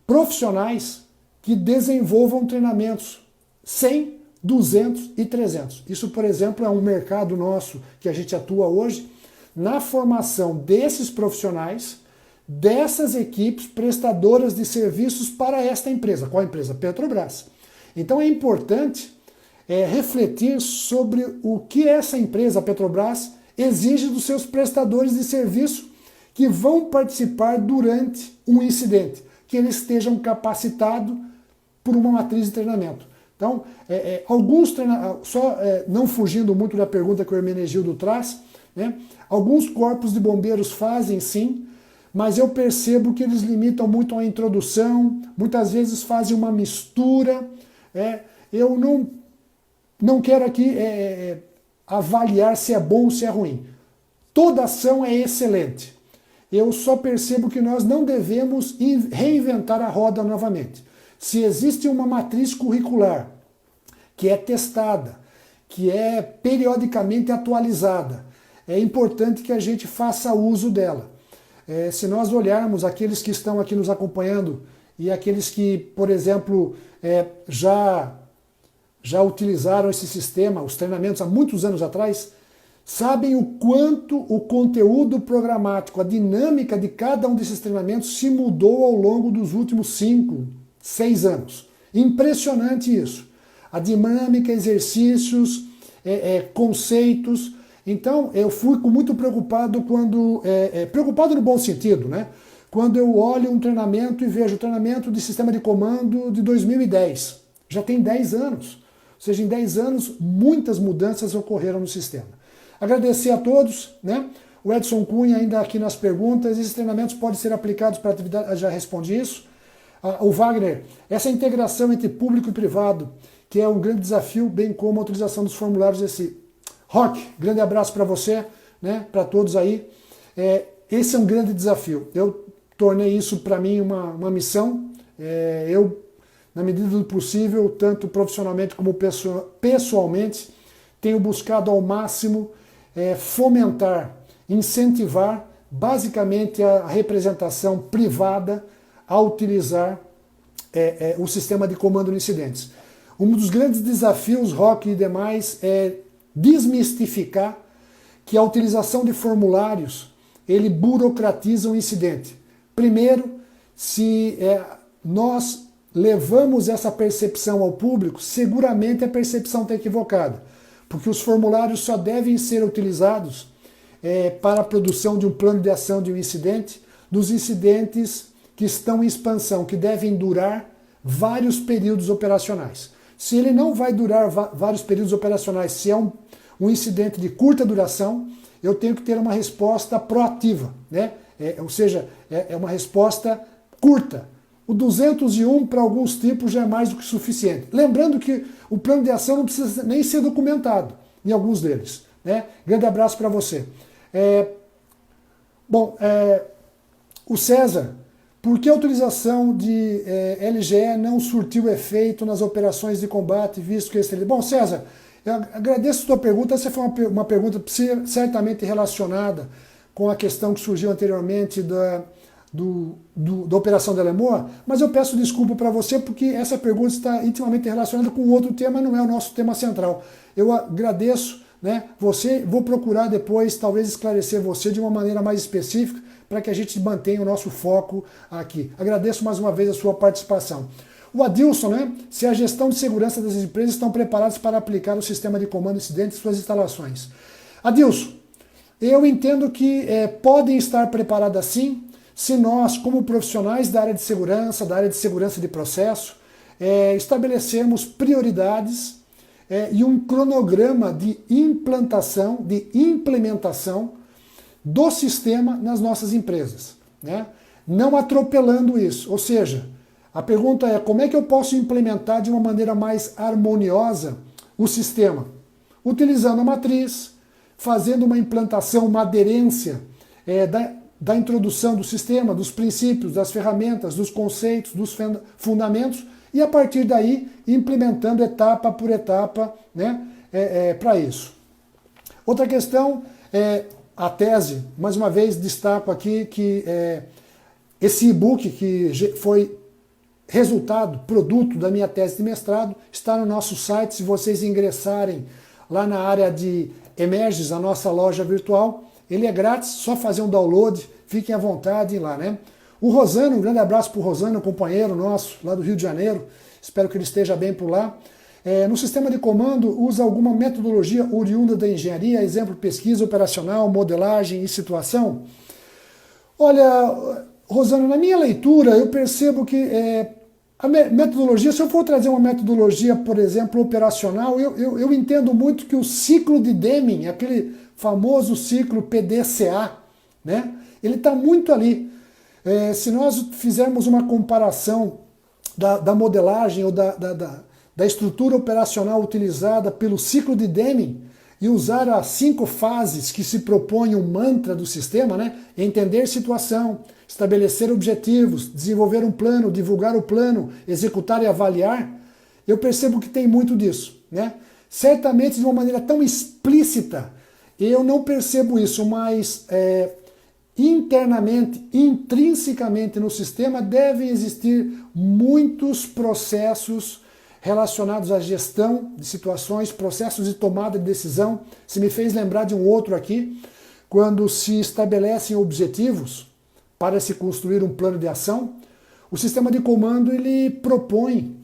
profissionais que desenvolvam treinamentos 100, 200 e 300. Isso, por exemplo, é um mercado nosso que a gente atua hoje, na formação desses profissionais, dessas equipes prestadoras de serviços para esta empresa. Qual a empresa? Petrobras. Então é importante refletir sobre o que essa empresa, a Petrobras, exige dos seus prestadores de serviço que vão participar durante um incidente, que eles estejam capacitados por uma matriz de treinamento. Então, não fugindo muito da pergunta que o Hermenegildo traz, né, alguns corpos de bombeiros fazem sim, mas eu percebo que eles limitam muito a introdução, muitas vezes fazem uma mistura. Eu não quero aqui avaliar se é bom ou se é ruim. Toda ação é excelente. Eu só percebo que nós não devemos reinventar a roda novamente. Se existe uma matriz curricular que é testada, que é periodicamente atualizada, é importante que a gente faça uso dela. Se nós olharmos aqueles que estão aqui nos acompanhando e aqueles que, por exemplo, já utilizaram esse sistema, os treinamentos há muitos anos atrás, sabem o quanto o conteúdo programático, a dinâmica de cada um desses treinamentos se mudou ao longo dos últimos 5, 6 anos. Impressionante isso. A dinâmica, exercícios, conceitos. Então, eu fico muito preocupado preocupado no bom sentido, né? Quando eu olho um treinamento e vejo o treinamento de sistema de comando de 2010. Já tem 10 anos. Ou seja, em 10 anos, muitas mudanças ocorreram no sistema. Agradecer a todos, né? O Edson Cunha ainda aqui nas perguntas. Esses treinamentos podem ser aplicados para atividade, já respondi isso. O Wagner, essa integração entre público e privado, que é um grande desafio, bem como a utilização dos formulários desse. Rock, grande abraço para você, né? Para todos aí. Esse é um grande desafio. Eu tornei isso para mim uma missão. Eu, na medida do possível, tanto profissionalmente como pessoalmente, tenho buscado ao máximo fomentar, incentivar basicamente a representação privada a utilizar o sistema de comando de incidentes. Um dos grandes desafios, Rock e demais, é desmistificar que a utilização de formulários ele burocratiza o incidente. Primeiro, se nós levamos essa percepção ao público, seguramente a percepção está equivocada, porque os formulários só devem ser utilizados para a produção de um plano de ação de um incidente, dos incidentes que estão em expansão, que devem durar vários períodos operacionais. Se ele não vai durar vários períodos operacionais, se é um incidente de curta duração, eu tenho que ter uma resposta proativa, né? Ou seja, é uma resposta curta. O 201 para alguns tipos já é mais do que suficiente. Lembrando que o plano de ação não precisa nem ser documentado em alguns deles, né? Grande abraço para você. O César, por que a utilização de LGE não surtiu efeito nas operações de combate, visto que esse... Bom, César, eu agradeço a sua pergunta. Essa foi uma pergunta certamente relacionada com a questão que surgiu anteriormente da Operação da Lemoa, mas eu peço desculpa para você porque essa pergunta está intimamente relacionada com outro tema, não é o nosso tema central. Eu agradeço, né, você, vou procurar depois talvez esclarecer você de uma maneira mais específica para que a gente mantenha o nosso foco aqui. Agradeço mais uma vez a sua participação. O Adilson, né, se a gestão de segurança das empresas estão preparadas para aplicar o sistema de comando incidente em suas instalações. Adilson, eu entendo que podem estar preparadas sim, se nós, como profissionais da área de segurança de processo, estabelecermos prioridades e um cronograma de implementação do sistema nas nossas empresas, né? Não atropelando isso. Ou seja, a pergunta é como é que eu posso implementar de uma maneira mais harmoniosa o sistema? Utilizando a matriz, fazendo uma implantação, uma aderência da introdução do sistema, dos princípios, das ferramentas, dos conceitos, dos fundamentos, e a partir daí implementando etapa por etapa, né, para isso. Outra questão é a tese. Mais uma vez destaco aqui que esse e-book que foi produto da minha tese de mestrado, está no nosso site. Se vocês ingressarem lá na área de Emerges, a nossa loja virtual, ele é grátis, só fazer um download, fiquem à vontade lá, né? O Rosano, um grande abraço para o Rosano, companheiro nosso lá do Rio de Janeiro, espero que ele esteja bem por lá. No sistema de comando, usa alguma metodologia oriunda da engenharia, exemplo, pesquisa operacional, modelagem e situação? Olha, Rosana, na minha leitura, eu percebo que a metodologia, se eu for trazer uma metodologia, por exemplo, operacional, eu entendo muito que o ciclo de Deming, aquele famoso ciclo PDCA, né, ele está muito ali. Se nós fizermos uma comparação da modelagem ou da estrutura operacional utilizada pelo ciclo de Deming e usar as 5 fases que se propõe um mantra do sistema, né? Entender situação, estabelecer objetivos, desenvolver um plano, divulgar o plano, executar e avaliar, eu percebo que tem muito disso, né? Certamente de uma maneira tão explícita, eu não percebo isso, mas internamente, intrinsecamente no sistema devem existir muitos processos relacionados à gestão de situações, processos de tomada de decisão. Se me fez lembrar de um outro aqui, quando se estabelecem objetivos para se construir um plano de ação, o sistema de comando ele propõe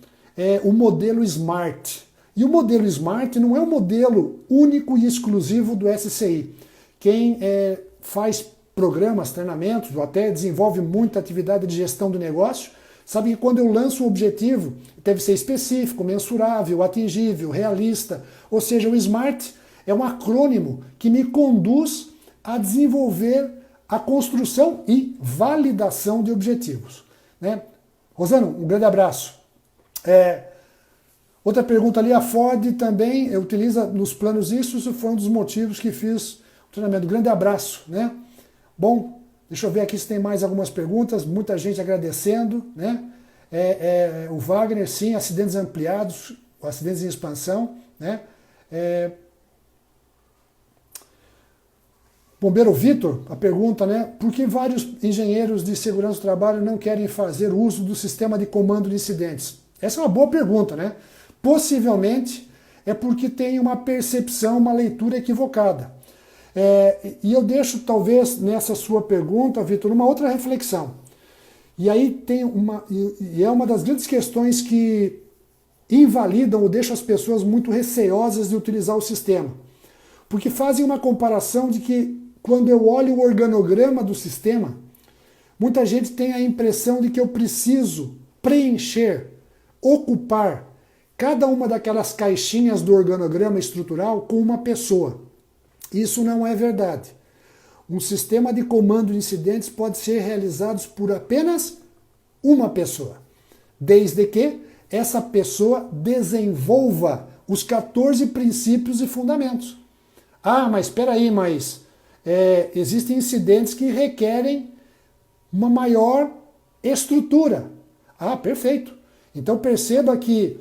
o modelo SMART. E o modelo SMART não é um modelo único e exclusivo do SCI. Quem faz programas, treinamentos, ou até desenvolve muita atividade de gestão do negócio, sabe que quando eu lanço um objetivo, deve ser específico, mensurável, atingível, realista. Ou seja, o SMART é um acrônimo que me conduz a desenvolver a construção e validação de objetivos, né? Rosana, um grande abraço. Outra pergunta ali, a Ford também utiliza nos planos isso foi um dos motivos que fiz o treinamento. Grande abraço, né? Bom, deixa eu ver aqui se tem mais algumas perguntas, muita gente agradecendo, né? O Wagner, sim, acidentes ampliados, acidentes em expansão, né? Bombeiro Vitor, a pergunta, né? Por que vários engenheiros de segurança do trabalho não querem fazer uso do sistema de comando de incidentes? Essa é uma boa pergunta, né? Possivelmente é porque tem uma percepção, uma leitura equivocada. E eu deixo, talvez, nessa sua pergunta, Vitor, uma outra reflexão. E aí tem é uma das grandes questões que invalidam ou deixam as pessoas muito receosas de utilizar o sistema. Porque fazem uma comparação de que, quando eu olho o organograma do sistema, muita gente tem a impressão de que eu preciso preencher, ocupar cada uma daquelas caixinhas do organograma estrutural com uma pessoa. Isso não é verdade. Um sistema de comando de incidentes pode ser realizado por apenas uma pessoa, desde que essa pessoa desenvolva os 14 princípios e fundamentos. Ah, mas espera aí, existem incidentes que requerem uma maior estrutura. Ah, perfeito. Então perceba que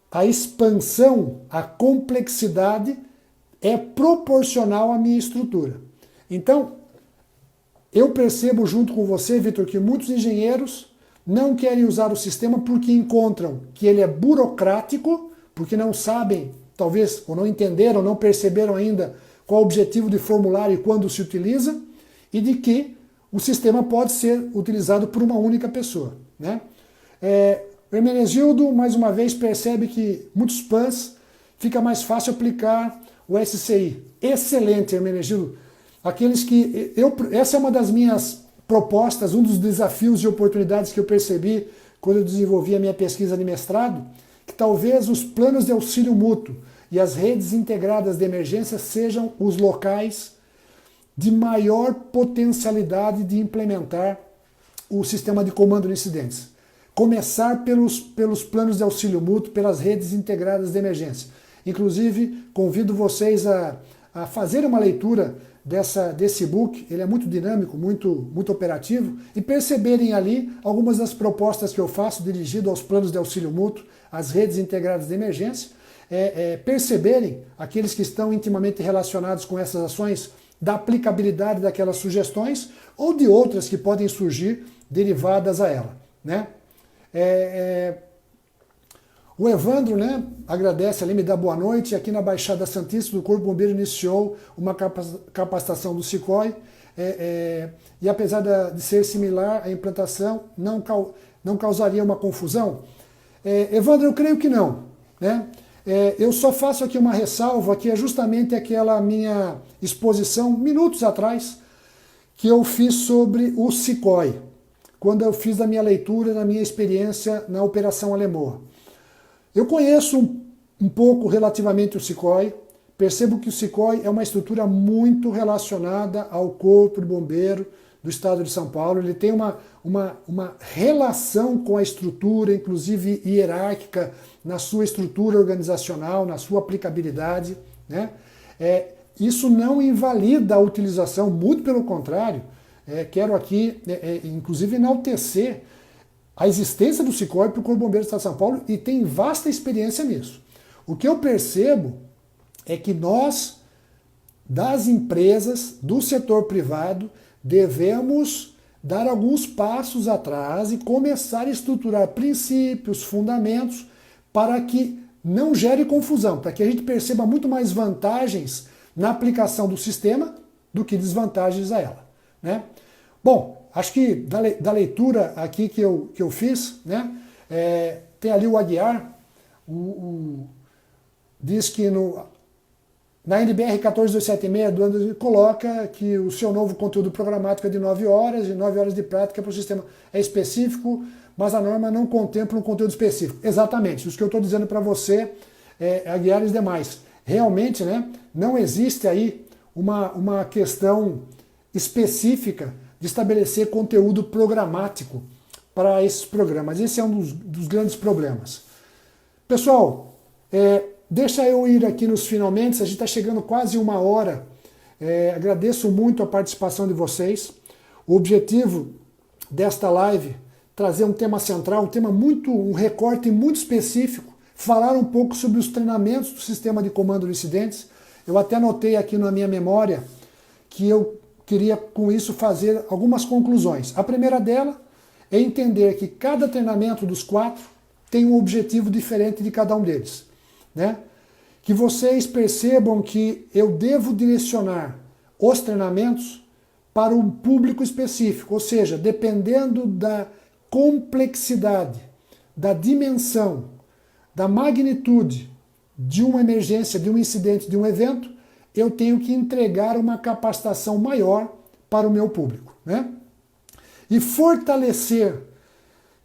a expansão, a complexidade é proporcional à minha estrutura. Então, eu percebo junto com você, Vitor, que muitos engenheiros não querem usar o sistema porque encontram que ele é burocrático, porque não sabem, talvez, ou não entenderam, não perceberam ainda qual o objetivo de formulário e quando se utiliza, e de que o sistema pode ser utilizado por uma única pessoa, né? O Hermenegildo, mais uma vez, percebe que muitos PANs fica mais fácil aplicar o SCI. Excelente, Hermenegildo. Essa é uma das minhas propostas, um dos desafios e oportunidades que eu percebi quando eu desenvolvi a minha pesquisa de mestrado, que talvez os planos de auxílio mútuo e as redes integradas de emergência sejam os locais de maior potencialidade de implementar o sistema de comando de incidentes. Começar pelos planos de auxílio mútuo, pelas redes integradas de emergência. Inclusive, convido vocês a fazer uma leitura desse e-book, ele é muito dinâmico, muito operativo, e perceberem ali algumas das propostas que eu faço dirigido aos planos de auxílio mútuo, às redes integradas de emergência, perceberem, aqueles que estão intimamente relacionados com essas ações, da aplicabilidade daquelas sugestões ou de outras que podem surgir derivadas a ela, né? O Evandro, né, agradece ali, me dá boa noite. Aqui na Baixada Santista, o Corpo Bombeiro iniciou uma capacitação do SICOI, e apesar de ser similar, a implantação não causaria uma confusão? Evandro, eu creio que não. né? Eu só faço aqui uma ressalva, que é justamente aquela minha exposição, minutos atrás, que eu fiz sobre o SICOI, quando eu fiz a minha leitura, da minha experiência na Operação Alemoa. Eu conheço um pouco relativamente o SICOI, percebo que o SICOI é uma estrutura muito relacionada ao Corpo de Bombeiro do Estado de São Paulo. Ele tem uma relação com a estrutura, inclusive hierárquica, na sua estrutura organizacional, na sua aplicabilidade, né? Isso não invalida a utilização, muito pelo contrário. Quero aqui, inclusive, enaltecer a existência do SICOI para o Corpo de Bombeiros do Estado de São Paulo, e tem vasta experiência nisso. O que eu percebo é que nós, das empresas, do setor privado, devemos dar alguns passos atrás e começar a estruturar princípios, fundamentos, para que não gere confusão, para que a gente perceba muito mais vantagens na aplicação do sistema do que desvantagens a ela, né? Bom, acho que da leitura aqui que eu fiz, né, tem ali o Aguiar, diz que na NBR 14276 do ano, coloca que o seu novo conteúdo programático é de 9 horas, e 9 horas de prática para o sistema é específico, mas a norma não contempla um conteúdo específico. Exatamente, isso que eu estou dizendo para você, Aguiar e demais. Realmente, né, não existe aí uma questão específica de estabelecer conteúdo programático para esses programas. Esse é um dos grandes problemas. Pessoal, deixa eu ir aqui nos finalmente, a gente está chegando quase 1 hora. Agradeço muito a participação de vocês. O objetivo desta live, trazer um tema central, um recorte muito específico, falar um pouco sobre os treinamentos do sistema de comando de incidentes. Eu até anotei aqui na minha memória que eu queria com isso fazer algumas conclusões. A primeira dela é entender que cada treinamento dos 4 tem um objetivo diferente de cada um deles, né? Que vocês percebam que eu devo direcionar os treinamentos para um público específico, ou seja, dependendo da complexidade, da dimensão, da magnitude de uma emergência, de um incidente, de um evento, eu tenho que entregar uma capacitação maior para o meu público, né? E fortalecer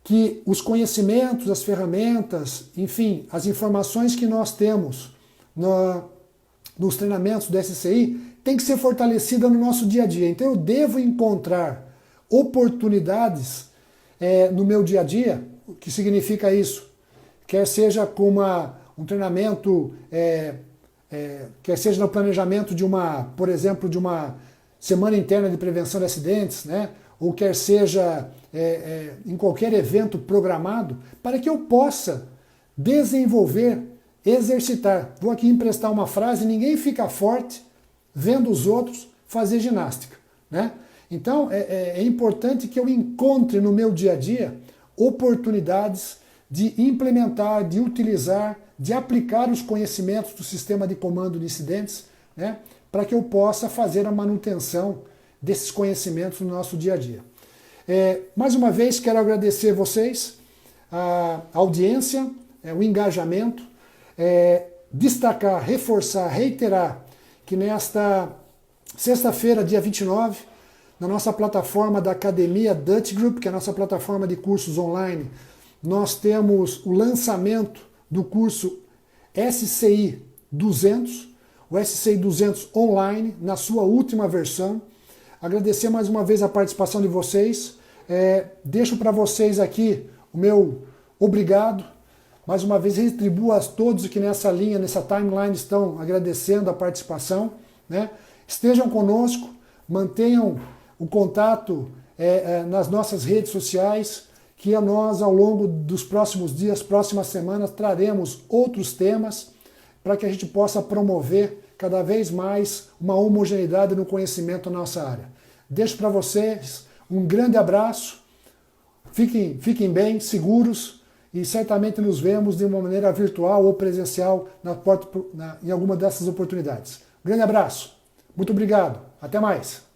que os conhecimentos, as ferramentas, enfim, as informações que nós temos nos treinamentos do SCI tem que ser fortalecida no nosso dia a dia. Então eu devo encontrar oportunidades no meu dia a dia. O que significa isso? Quer seja com um treinamento, quer seja no planejamento por exemplo, de uma semana interna de prevenção de acidentes, né? Ou quer seja em qualquer evento programado, para que eu possa desenvolver, exercitar. Vou aqui emprestar uma frase: ninguém fica forte vendo os outros fazer ginástica, né? Então é importante que eu encontre no meu dia a dia oportunidades de implementar, de utilizar, de aplicar os conhecimentos do sistema de comando de incidentes, né, para que eu possa fazer a manutenção desses conhecimentos no nosso dia a dia. Mais uma vez, quero agradecer vocês, a audiência, o engajamento, destacar, reforçar, reiterar que nesta sexta-feira, dia 29, na nossa plataforma da Academia Dutch Group, que é a nossa plataforma de cursos online, nós temos o lançamento do curso SCI 200, o SCI 200 online, na sua última versão. Agradecer mais uma vez a participação de vocês. Deixo para vocês aqui o meu obrigado. Mais uma vez retribuo a todos que nessa linha, nessa timeline estão agradecendo a participação, né? Estejam conosco, mantenham o contato nas nossas redes sociais, que nós, ao longo dos próximos dias, próximas semanas, traremos outros temas para que a gente possa promover cada vez mais uma homogeneidade no conhecimento na nossa área. Deixo para vocês um grande abraço, fiquem bem, seguros, e certamente nos vemos de uma maneira virtual ou presencial em alguma dessas oportunidades. Um grande abraço, muito obrigado, até mais!